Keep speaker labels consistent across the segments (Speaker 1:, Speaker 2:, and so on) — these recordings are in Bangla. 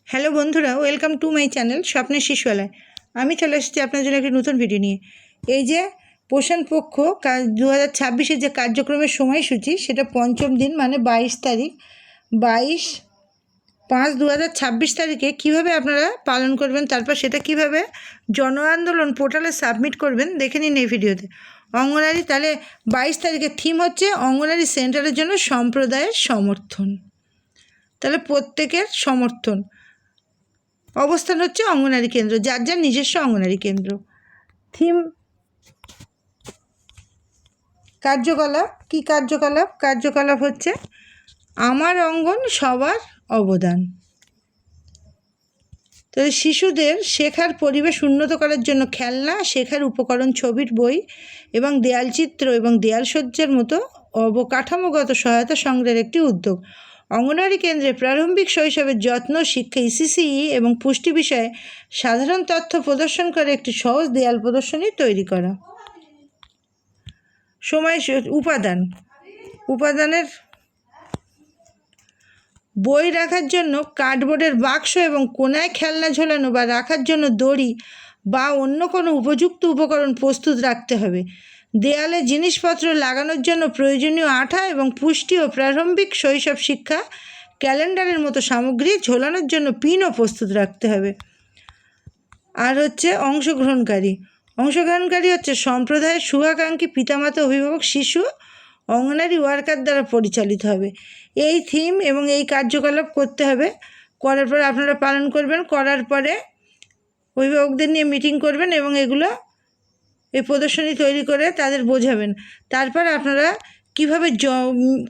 Speaker 1: হ্যালো বন্ধুরা, ওয়েলকাম টু মাই চ্যানেল স্বপ্নের শিশুয়ালয়। আমি চলে এসেছি আপনার জন্য একটি নতুন ভিডিও নিয়ে। এই যে পোষণ পক্ষ 2026-এর যে কার্যক্রমের সময়সূচি, সেটা পঞ্চম দিন মানে 22 তারিখ, 22/5/2026 তারিখে কীভাবে আপনারা পালন করবেন, তারপর সেটা কীভাবে জন আন্দোলন পোর্টালে সাবমিট করবেন দেখে নিন এই ভিডিওতে। অঙ্গনারী, তাহলে 22 তারিখের থিম হচ্ছে অঙ্গনারী সেন্টারের জন্য সম্প্রদায়ের সমর্থন। তাহলে প্রত্যেকের সমর্থন। অবস্থান হচ্ছে অঙ্গনারী কেন্দ্র, যার যার নিজস্ব অঙ্গনারী কেন্দ্র। থিম কার্যকলাপ, কি কার্যকলাপ হচ্ছে আমার অঙ্গন সবার অবদান। তো শিশুদের শেখার পরিবেশ উন্নত করার জন্য খেলনা, শেখার উপকরণ, ছবির বই এবং দেয়ালচিত্র এবং দেয়ালসজ্জার মতো অবকাঠামোগত সহায়তা সংগ্রহের একটি উদ্যোগ। অঙ্গনওয়াড়ি কেন্দ্রে প্রারম্ভিক শৈশবের যত্ন, শিক্ষা, ইসিসিই এবং পুষ্টি বিষয়ে সাধারণ তথ্য প্রদর্শন করে একটি সহজ দেয়াল প্রদর্শনী তৈরি করা। উপাদানের বই রাখার জন্য কার্ডবোর্ডের বাক্স এবং কোনায় খেলনা ঝোলানো বা রাখার জন্য দড়ি বা অন্য কোনো উপযুক্ত উপকরণ প্রস্তুত রাখতে হবে। দেয়ালে জিনিসপত্র লাগানোর জন্য প্রয়োজনীয় আঠা এবং পুষ্টি ও প্রারম্ভিক শৈশব শিক্ষা ক্যালেন্ডারের মতো সামগ্রী ঝোলানোর জন্য পিনও প্রস্তুত রাখতে হবে। আর হচ্ছে অংশগ্রহণকারী হচ্ছে সম্প্রদায়ের শুভাকাঙ্ক্ষী পিতামাতা, অভিভাবক, শিশু, অঙ্গনারী ওয়ার্কার দ্বারা পরিচালিত হবে। এই থিম এবং এই কার্যকলাপ করতে হবে। করার পরে আপনারা পালন করবেন। করার পরে অভিভাবকদের নিয়ে মিটিং করবেন এবং এগুলো এই প্রদর্শনী তৈরি করে তাদের বোঝাবেন। তারপর আপনারা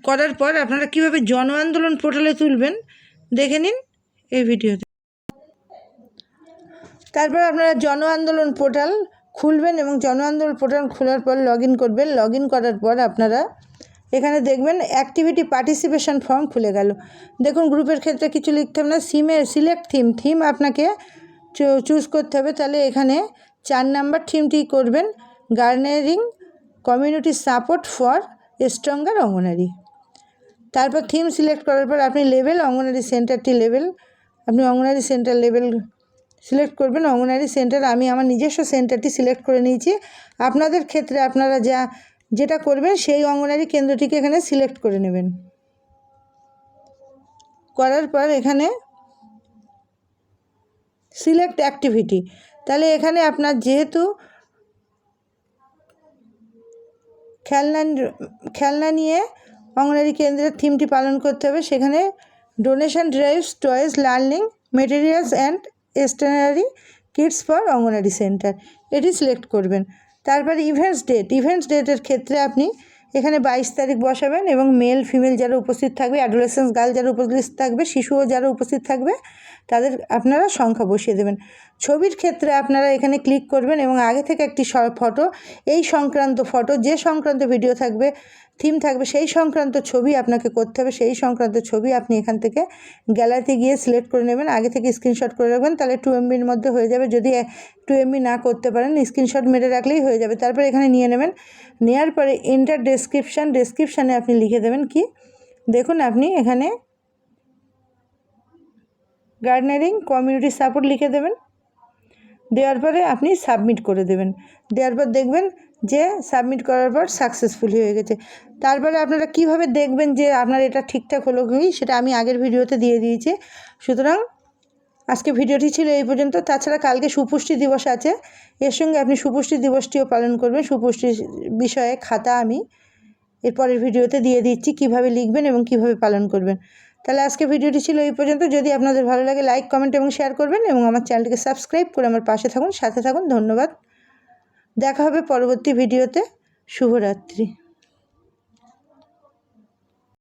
Speaker 1: করার পর আপনারা কীভাবে জন আন্দোলন পোর্টালে তুলবেন দেখে নিন এই ভিডিওতে। তারপর আপনারা জন আন্দোলন পোর্টাল খুলবেন এবং জন আন্দোলন পোর্টাল খোলার পর লগ ইন করবেন। লগ ইন করার পর আপনারা এখানে দেখবেন অ্যাক্টিভিটি পার্টিসিপেশন ফর্ম খুলে গেল। দেখুন, গ্রুপের ক্ষেত্রে কিছু লিখতে হবে না। সিলেক্ট থিম আপনাকে চুজ করতে হবে। তাহলে এখানে 4 নাম্বার থিমটি করবেন, gardening community support for stronger অঙ্গনারী। তারপর থিম সিলেক্ট করার পর আপনি অঙ্গনারী সেন্টারটি আপনি অঙ্গনারী সেন্টার লেভেল সিলেক্ট করবেন। অঙ্গনারী সেন্টার, আমি আমার নিজস্ব সেন্টারটি সিলেক্ট করে নিয়েছি। আপনাদের ক্ষেত্রে আপনারা যেটা করবেন সেই অঙ্গনারী কেন্দ্রটিকে এখানে সিলেক্ট করে নেবেন। করার পর এখানে সিলেক্ট অ্যাক্টিভিটি, তাহলে এখানে আপনার যেহেতু খেলনা নিয়ে অঙ্গনারী কেন্দ্রের থিমটি পালন করতে হবে, সেখানে donation drives, toys, learning materials and stationery kits for Anganwadi centre, এটি সিলেক্ট করবেন। তারপরে ইভেন্টস ডেটের ক্ষেত্রে আপনি এখানে 22 তারিখ বসাবেন এবং মেল ফিমেল যারা উপস্থিত থাকবে, অ্যাডোলেসেন্স গার্ল যারা উপস্থিত থাকবে, শিশুও যারা উপস্থিত থাকবে তাদের আপনারা সংখ্যা বসিয়ে দেবেন। ছবির ক্ষেত্রে আপনারা এখানে ক্লিক করবেন এবং আগে থেকে একটি ফটো, এই সংক্রান্ত ফটো, যে সংক্রান্ত ভিডিও থাকবে, থিম থাকবে, সেই সংক্রান্ত ছবি আপনাকে করতে হবে। সেই সংক্রান্ত ছবি আপনি এখান থেকে গ্যালারিতে গিয়ে সিলেক্ট করে নেবেন। আগে থেকে স্ক্রিনশট করে রাখবেন, তাহলে 2 MBর মধ্যে হয়ে যাবে। যদি 2 MB না করতে পারেন, স্ক্রিনশট মেরে রাখলেই হয়ে যাবে। তারপর এখানে নিয়ে নেবেন। নেওয়ার পরে এন্টার ডেসক্রিপশানে আপনি লিখে দেবেন কি, দেখুন আপনি এখানে গার্ডেনিং কমিউনিটি সাপোর্ট লিখে দেবেন। দেওয়ার পরে আপনি সাবমিট করে দেবেন। দেওয়ার পর দেখবেন যে সাবমিট করার পর সাকসেসফুল হয়ে গেছে। তারপরে আপনারা কিভাবে দেখবেন যে আপনার এটা ঠিকঠাক হলো কি, সেটা আমি আগের ভিডিওতে দিয়ে দিয়েছি। সুতরাং আজকে ভিডিওটি ছিল এই পর্যন্ত। তাছাড়া কালকে সুপুষ্টি দিবস আছে, এর সঙ্গে আপনি সুপুষ্টি দিবসটিও পালন করবেন। সুপুষ্টি বিষয়ে খাতা আমি এরপরের ভিডিওতে দিয়ে দিচ্ছি, কিভাবে লিখবেন এবং কিভাবে পালন করবেন। তাহলে আজকে ভিডিওটি ছিল এই পর্যন্ত। যদি আপনাদের ভালো লাগে লাইক, কমেন্ট এবং শেয়ার করবেন এবং আমার চ্যানেলটিকে সাবস্ক্রাইব করে আমার পাশে থাকুন, সাথে থাকুন। ধন্যবাদ। দেখা হবে পরবর্তী ভিডিওতে। শুভরাত্রি।